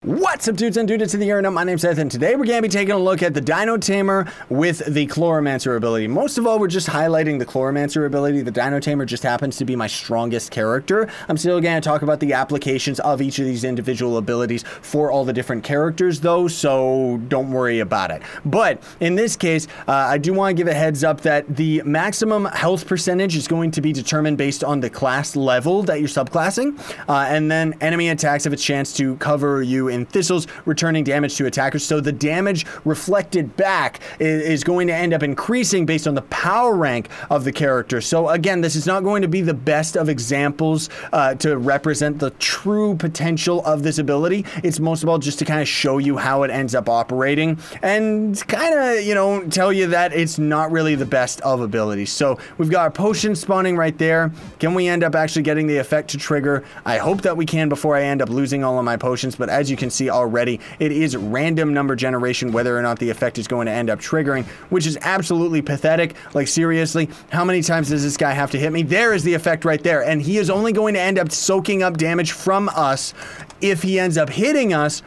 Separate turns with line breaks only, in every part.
What's up, dudes and dudettes of the internet? My name's Seth, and today we're going to be taking a look at the Dino Tamer with the Chloromancer ability. Most of all, we're just highlighting the Chloromancer ability. The Dino Tamer just happens to be my strongest character. I'm still going to talk about the applications of each of these individual abilities for all the different characters, though, so don't worry about it. But in this case, I do want to give a heads up that the maximum health percentage is going to be determined based on the class level that you're subclassing, and then enemy attacks have a chance to cover you in thistles, returning damage to attackers. So the damage reflected back is going to end up increasing based on the power rank of the character. So again, this is not going to be the best of examples to represent the true potential of this ability. It's most of all just to kind of show you how it ends up operating and kind of, you know, tell you that it's not really the best of abilities. So we've got our potion spawning right there. Can we end up actually getting the effect to trigger? I hope that we can before I end up losing all of my potions, but as you can see already, it is random number generation whether or not the effect is going to end up triggering, which is absolutely pathetic. Like, seriously, how many times does this guy have to hit me? There is the effect right there, and he is only going to end up soaking up damage from us if he ends up hitting us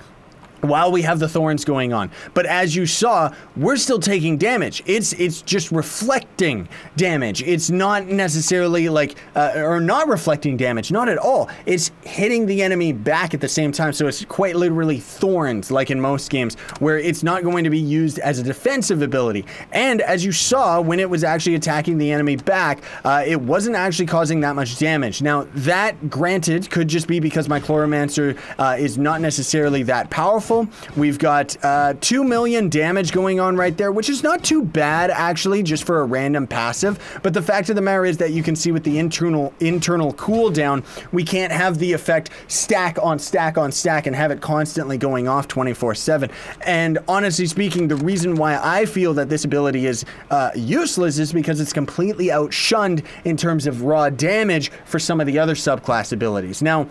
while we have the Thorns going on. But as you saw, we're still taking damage. It's just reflecting damage. It's not necessarily like, or not reflecting damage, not at all. It's hitting the enemy back at the same time, so it's quite literally Thorns, like in most games, where it's not going to be used as a defensive ability. And as you saw, when it was actually attacking the enemy back, it wasn't actually causing that much damage. Now, that, granted, could just be because my Chloromancer is not necessarily that powerful. We've got 2 million damage going on right there, which is not too bad, actually, just for a random passive. But the fact of the matter is that you can see with the internal cooldown, we can't have the effect stack on stack on stack and have it constantly going off 24/7. And honestly speaking, the reason why I feel that this ability is useless is because it's completely outshunned in terms of raw damage for some of the other subclass abilities. Now,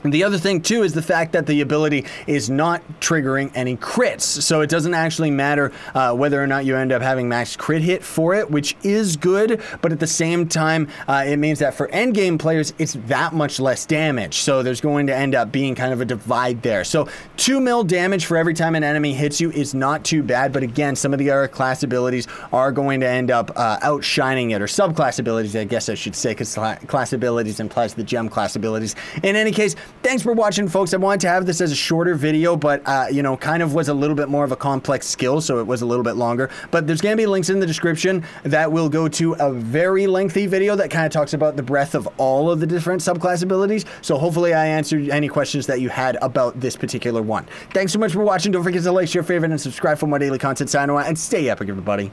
the other thing, too, is the fact that the ability is not triggering any crits. So it doesn't actually matter whether or not you end up having max crit hit for it, which is good. But at the same time, it means that for endgame players, it's that much less damage. So there's going to end up being kind of a divide there. So 2 mil damage for every time an enemy hits you is not too bad. But again, some of the other class abilities are going to end up outshining it, or subclass abilities, I guess I should say, because class abilities implies the gem class abilities. In any case, thanks for watching, folks. I wanted to have this as a shorter video, but, you know, kind of was a little bit more of a complex skill, so it was a little bit longer. But there's going to be links in the description that will go to a very lengthy video that kind of talks about the breadth of all of the different subclass abilities. So hopefully I answered any questions that you had about this particular one. Thanks so much for watching. Don't forget to like, share, favorite, and subscribe for more daily content. Sign on, and stay epic, everybody.